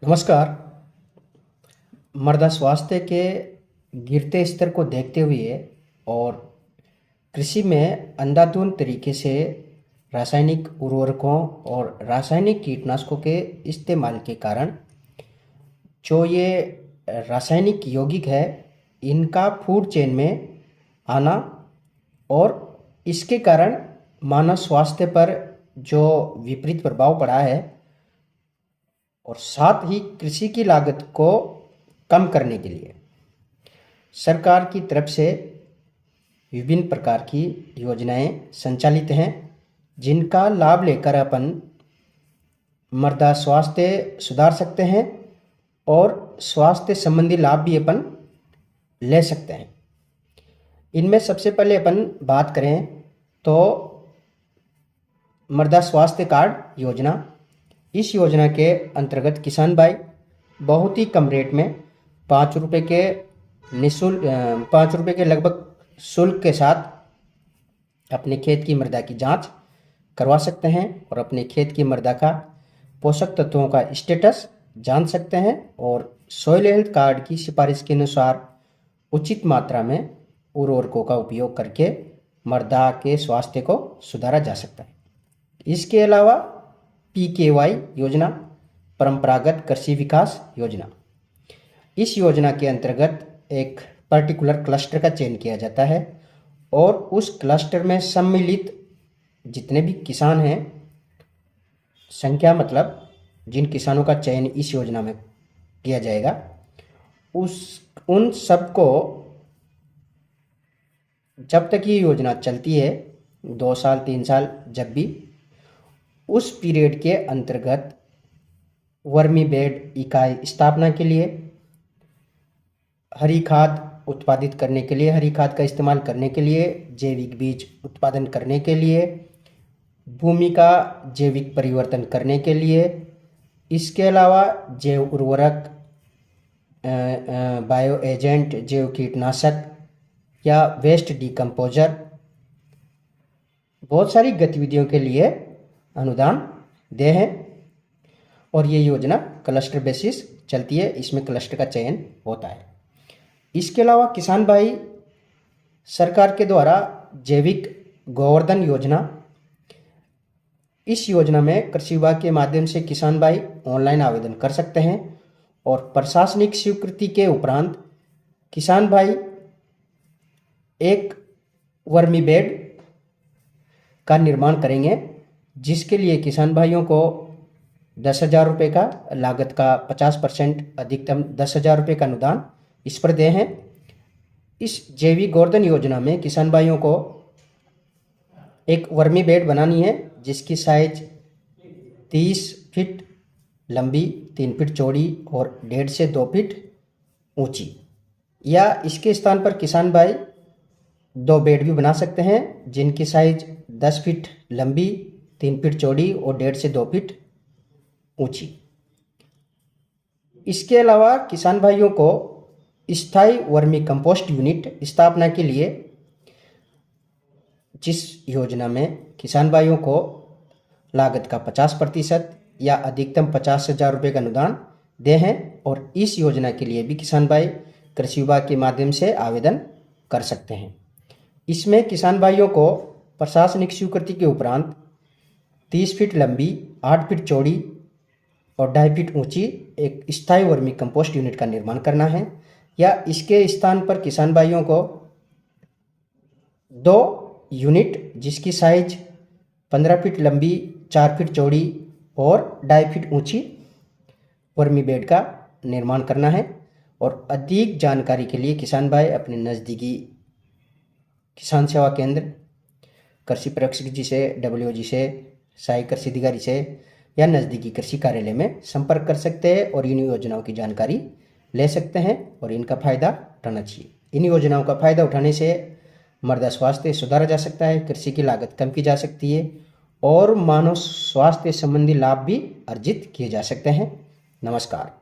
नमस्कार। मृदा स्वास्थ्य के गिरते स्तर को देखते हुए और कृषि में अंधाधुंध तरीके से रासायनिक उर्वरकों और रासायनिक कीटनाशकों के इस्तेमाल के कारण जो ये रासायनिक यौगिक है, इनका फूड चेन में आना और इसके कारण मानव स्वास्थ्य पर जो विपरीत प्रभाव पड़ा है और साथ ही कृषि की लागत को कम करने के लिए सरकार की तरफ से विभिन्न प्रकार की योजनाएं संचालित हैं, जिनका लाभ लेकर अपन मृदा स्वास्थ्य सुधार सकते हैं और स्वास्थ्य संबंधी लाभ भी अपन ले सकते हैं। इनमें सबसे पहले अपन बात करें तो मृदा स्वास्थ्य कार्ड योजना। इस योजना के अंतर्गत किसान भाई बहुत ही कम रेट में 5 रुपये के निःशुल्क 5 रुपये के लगभग शुल्क के साथ अपने खेत की मृदा की जांच करवा सकते हैं और अपने खेत की मृदा का पोषक तत्वों का स्टेटस जान सकते हैं और सॉइल हेल्थ कार्ड की सिफारिश के अनुसार उचित मात्रा में उर्वरकों का उपयोग करके मृदा के स्वास्थ्य को सुधारा जा सकता है। इसके अलावा PKY योजना, परंपरागत कृषि विकास योजना। इस योजना के अंतर्गत एक पर्टिकुलर क्लस्टर का चयन किया जाता है और उस क्लस्टर में सम्मिलित जितने भी किसान हैं, संख्या मतलब जिन किसानों का चयन इस योजना में किया जाएगा, उन सबको जब तक ये योजना चलती है, 2 साल 3 साल, जब भी उस पीरियड के अंतर्गत वर्मी बेड इकाई स्थापना के लिए, हरी खाद उत्पादित करने के लिए, हरी खाद का इस्तेमाल करने के लिए, जैविक बीज उत्पादन करने के लिए, भूमि का जैविक परिवर्तन करने के लिए, इसके अलावा जैव उर्वरक, बायो एजेंट, जैव कीटनाशक या वेस्ट डिकम्पोजर, बहुत सारी गतिविधियों के लिए अनुदान दे हैं और ये योजना क्लस्टर बेसिस चलती है। इसमें क्लस्टर का चयन होता है। इसके अलावा किसान भाई सरकार के द्वारा जैविक गोवर्धन योजना, इस योजना में कृषि विभाग के माध्यम से किसान भाई ऑनलाइन आवेदन कर सकते हैं और प्रशासनिक स्वीकृति के उपरांत किसान भाई एक वर्मी बेड का निर्माण करेंगे, जिसके लिए किसान भाइयों को 10,000 रुपये का लागत का 50% अधिकतम 10,000 रुपये का अनुदान इस पर दे हैं। इस जैविक गोवर्धन योजना में किसान भाइयों को एक वर्मी बेड बनानी है, जिसकी साइज 30 फीट लंबी, 3 फीट चौड़ी और 1.5 से 2 फीट ऊंची, या इसके स्थान पर किसान भाई 2 बेड भी बना सकते हैं, जिनकी साइज 10 फीट लंबी, 3 फीट चौड़ी और 1.5 से 2 फीट ऊंची। इसके अलावा किसान भाइयों को स्थायी वर्मी कंपोस्ट यूनिट स्थापना के लिए, जिस योजना में किसान भाइयों को लागत का 50% या अधिकतम 50,000 रुपये का अनुदान दे हैं, और इस योजना के लिए भी किसान भाई कृषि विभाग के माध्यम से आवेदन कर सकते हैं। इसमें किसान भाइयों को प्रशासनिक स्वीकृति के उपरांत 30 फीट लंबी, 8 फीट चौड़ी और 2.5 फीट ऊंची एक स्थायी वर्मी कंपोस्ट यूनिट का निर्माण करना है, या इसके स्थान पर किसान भाइयों को 2 यूनिट जिसकी साइज 15 फीट लंबी, 4 फीट चौड़ी और 2.5 फीट ऊंची वर्मी बेड का निर्माण करना है। और अधिक जानकारी के लिए किसान भाई अपने नज़दीकी किसान सेवा केंद्र, कृषि प्रशिक्षक जी से, WO से, सहायक कृषि अधिकारी से या नज़दीकी कृषि कार्यालय में संपर्क कर सकते हैं और इन योजनाओं की जानकारी ले सकते हैं और इनका फ़ायदा उठाना चाहिए। इन योजनाओं का फ़ायदा उठाने से मृदा स्वास्थ्य सुधारा जा सकता है, कृषि की लागत कम की जा सकती है और मानव स्वास्थ्य संबंधी लाभ भी अर्जित किए जा सकते हैं। नमस्कार।